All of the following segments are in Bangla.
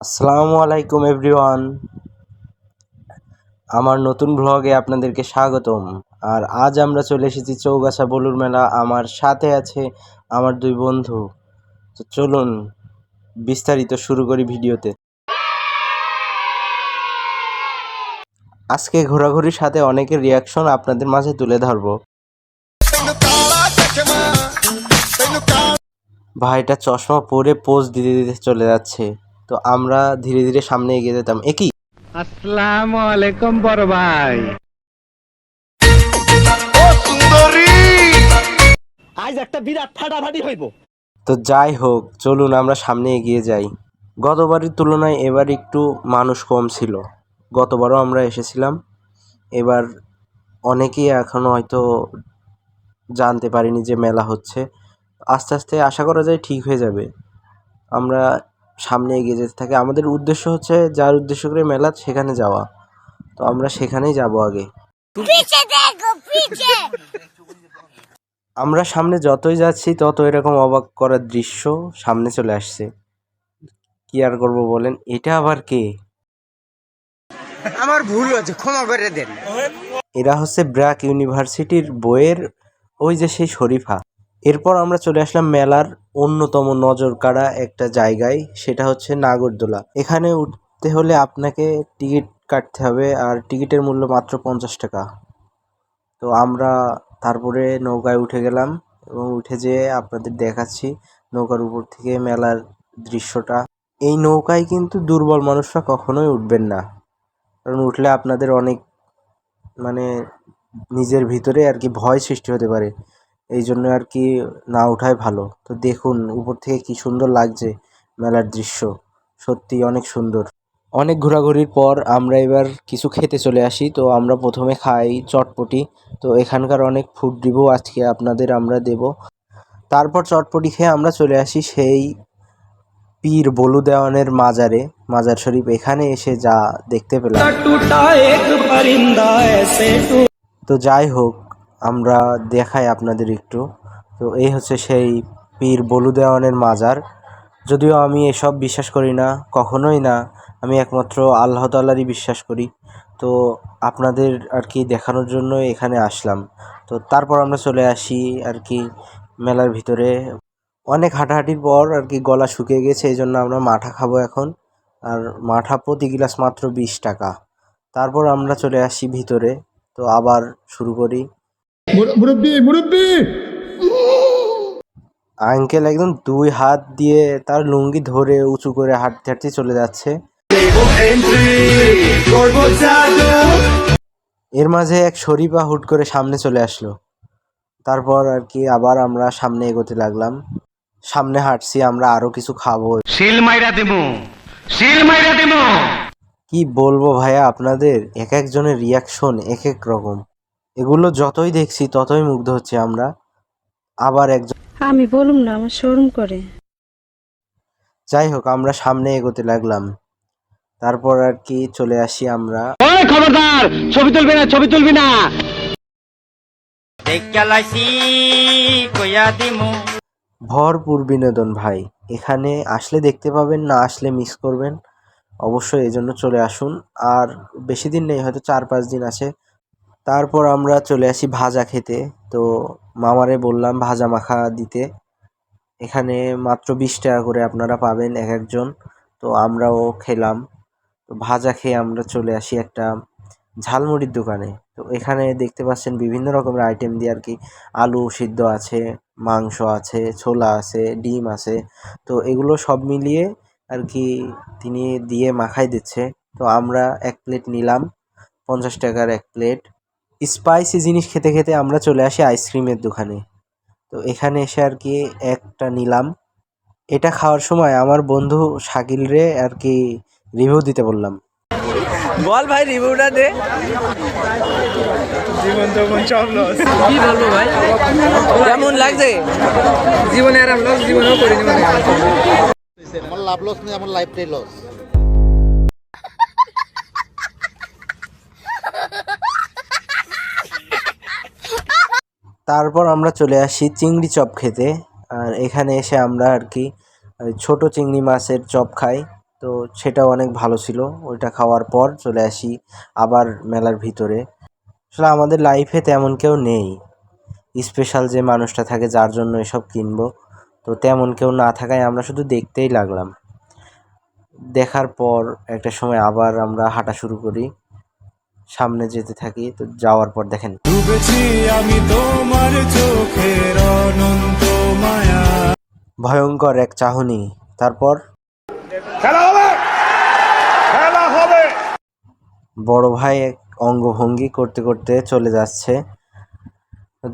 আসসালামু আলাইকুম এভরিওয়ান, আমার নতুন ব্লগে আপনাদেরকে স্বাগতম। আর আজ আমরা চলে এসেছি চৌগাছা বলুর মেলা। আমার সাথে আছে আমার দুই বন্ধু। তো চলুন বিস্তারিত শুরু করি ভিডিওতে। আজকে ঘোরাঘুরির সাথে অনেকের রিয়াকশন আপনাদের মাঝে তুলে ধরবো। ভাইটা চশমা পরে পোজ দিতে দিতে চলে যাচ্ছে, তো আমরা ধীরে ধীরে সামনে এগিয়ে যেতাম। একই আসসালামু আলাইকুম বড় ভাই। আজ একটা বিরাট ফাটাফাটি হইব। তো যাই হোক, চলুন আমরা সামনে এগিয়ে যাই। গতবারের তুলনায় এবার একটু মানুষ কম ছিল। গতবারও আমরা এসেছিলাম, এবার অনেকেই এখনও হয়তো জানতে পারিনি যে মেলা হচ্ছে। আস্তে আস্তে আশা করা যায় ঠিক হয়ে যাবে। আমরা সামনে এগিয়ে যেতে থাকি। আমাদের উদ্দেশ্য হচ্ছে যার উদ্দেশ্য করে মেলা সেখানে যাওয়া, তো আমরা সেখানেই যাব আগে। আমরা সামনে যতই যাচ্ছি তত এরকম অবাক করার দৃশ্য সামনে চলে আসছে। কি আর করবো বলেন, এটা আবার কে? আমার ভুল হয়েছে, ক্ষমা করে দেন। এরা হচ্ছে ব্র্যাক ইউনিভার্সিটির বইয়ের ওই যে সেই শরীফা। এরপর আমরা চলে আসলাম মেলার অন্যতম নজর কাড়া একটা জায়গায়, সেটা হচ্ছে নাগরদোলা। এখানে উঠতে হলে আপনাকে টিকিট কাটতে হবে, আর টিকিটের মূল্য মাত্র 50 টাকা। তো আমরা তারপরে নৌকায় উঠে গেলাম এবং উঠে যেয়ে আপনাদের দেখাচ্ছি নৌকার উপর থেকে মেলার দৃশ্যটা। এই নৌকায় কিন্তু দুর্বল মানুষরা কখনোই উঠবেন না, কারণ উঠলে আপনাদের অনেক মানে নিজের ভিতরে আর কি ভয় সৃষ্টি হতে পারে। এই জন্য আর কি না ওঠাই ভালো। তো দেখুন উপর থেকে কি সুন্দর লাগছে মেলার দৃশ্য, সত্যি অনেক সুন্দর। অনেক ঘোরাঘুরির পর আমরা এবার কিছু খেতে চলে আসি। তো আমরা প্রথমে খাই চটপটি। তো এখানকার অনেক ফুড রিভিউ আজকে আপনাদের আমরা দেব। তারপর চটপটি খেয়ে আমরা চলে আসি সেই পীর বলু দেওয়ানের মাজার শরীফ। এখানে এসে যা দেখতে পেলাম, তো যাই হোক আমরা দেখাই আপনাদের একটু। তো এই হচ্ছে সেই পীর বলু দেওয়ানের মাজার। যদিও আমি এসব বিশ্বাস করি না, কখনোই না। আমি একমাত্র আল্লাহ তাআলারই বিশ্বাস করি। তো আপনাদের আর কি দেখানোর জন্য এখানে আসলাম। তো তারপর আমরা চলে আসি আর কি মেলার ভিতরে। অনেক হাঁটাহাঁটির পর আর কি গলা শুকিয়ে গেছে, এই জন্য আমরা মাঠা খাবো এখন। আর মাঠা প্রতি গ্লাস মাত্র 20 টাকা। তারপর আমরা চলে আসি ভিতরে। তো আবার শুরু করি। মুরব্বি মুরব্বি আঙ্কেল একদম 2 হাত দিয়ে তার লুঙ্গি ধরে উঁচু করে হাঁটতে হাঁটতে চলে যাচ্ছে। এর মাঝে এক শরীফা হুট করে সামনে চলে আসলো। তারপর আর কি আবার আমরা সামনে এগোতে লাগলাম। সামনে হাঁটছি, আমরা আরো কিছু খাবো। শিল মাইরা দেবো, শিল মাইরা দেবো। কি বলবো ভাইয়া, আপনাদের এক একজনের রিয়াকশন এক এক রকম। এগুলো যতই দেখছি ততই মুগ্ধ হচ্ছে আমরা। আবার একজন, আমি বলুম না, আমার শরম করে। যাই হোক আমরা সামনে এগোতে লাগলাম। তারপর আর কি চলে আসি আমরা। ওই খবরদার, ছবি তুলবি না, ছবি তুলবি না। ভরপুর বিনোদন ভাই, এখানে আসলে দেখতে পাবেন, না আসলে মিস করবেন। অবশ্যই এই জন্য চলে আসুন। আর বেশি দিন নেই, হয়তো 4-5 দিন আছে। তারপর আমরা চলে আসি ভাজা খেতে। তো মামারে বললাম ভাজা মাখা দিতে। এখানে মাত্র 20 টাকা করে আপনারা পাবেন এক একজন। তো আমরাও খেলাম। তো ভাজা খেয়ে আমরা চলে আসি একটা ঝালমুড়ির দোকানে। তো এখানে দেখতে পাচ্ছেন বিভিন্ন রকমের আইটেম দিয়ে আর কি আলু সিদ্ধ আছে, মাংস আছে, ছোলা আছে, ডিম আছে। তো এগুলো সব মিলিয়ে আর কি তিনি দিয়ে মাখাই দিচ্ছে। তো আমরা এক প্লেট নিলাম, 50 টাকার এক প্লেট। স্পাইসি জিনিস খেতে খেতে আমরা চলে আসি আইসক্রিমের দোকানে। তো এখানে এসে আর কি একটা নিলাম। এটা খাওয়ার সময় আমার বন্ধু শাকিল রে আর কি রিভিউ দিতে বললাম। বল ভাই, রিভিউটা দে। জীবন যখন সব লস, কি বলবো ভাই, কেমন লাগছে? জীবনে আর লস জীবনেও করিনি, মানে আমার লাভ লস নেই, আমার লাইফটাই লস। তারপর আমরা চলে আসি চিংড়ি চপ খেতে। আর এখানে এসে আমরা আর কি ছোট চিংড়ি মাছের চপ খাই। তো সেটাও অনেক ভালো ছিল। ওইটা খাওয়ার পর চলে আসি আবার মেলার ভিতরে। আসলে আমাদের লাইফে তেমন কেউ নেই স্পেশাল যে মানুষটা থাকে যার জন্য এসব কিনবো, তো তেমন কেউ না থাকায় আমরা শুধু দেখতেই লাগলাম। দেখার পর একটা সময় আবার আমরা হাঁটা শুরু করি, সামনে যেতে থাকি। তো যাওয়ার পর দেখেন ভয়ঙ্কর এক চাহনি। তারপর বড় ভাই এক অঙ্গভঙ্গি করতে করতে চলে যাচ্ছে।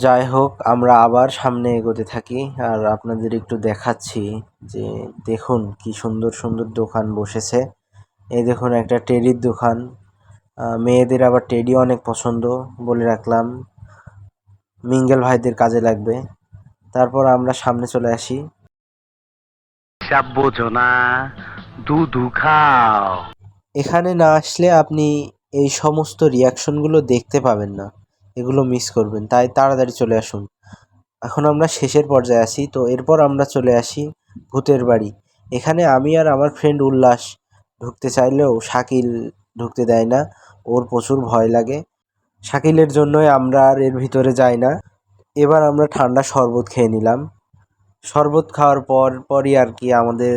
যাই হোক, আমরা আবার সামনে এগোতে থাকি আর আপনাদের একটু দেখাচ্ছি যে দেখুন কি সুন্দর সুন্দর দোকান বসেছে। এই দেখুন একটা টেডির দোকান, মেয়েদের আবার টেডি অনেক পছন্দ, বলে রাখলাম, মিঙ্গেল ভাইদের কাজে লাগবে। তারপর আমরা সামনে চলে আসি। সব বোঝো না, দুধু খাও। এখানে না আসলে আপনি এই সমস্ত রিয়াকশনগুলো দেখতে পাবেন না, এগুলো মিস করবেন, তাই তাড়াতাড়ি চলে আসুন। এখন আমরা শেষের পর্যায়ে আছি। তো এরপর আমরা চলে আসি ভূতের বাড়ি। এখানে আমি আর আমার ফ্রেন্ড উল্লাস ঢুকতে চাইলেও শাকিল ঢুকতে দেয় না, ওর প্রচুর ভয় লাগে। শাকিলের জন্যই আমরা আর এর ভিতরে যাই না। এবার আমরা ঠান্ডা শরবত খেয়ে নিলাম। শরবত খাওয়ার পরই আর কি আমাদের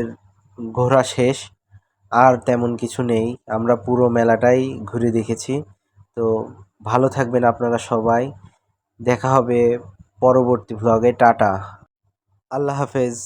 ঘোরা শেষ, আর তেমন কিছু নেই। আমরা পুরো মেলাটাই ঘুরে দেখেছি। তো ভালো থাকবেন আপনারা সবাই, দেখা হবে পরবর্তী ভ্লগে। টাটা, আল্লাহ হাফেজ।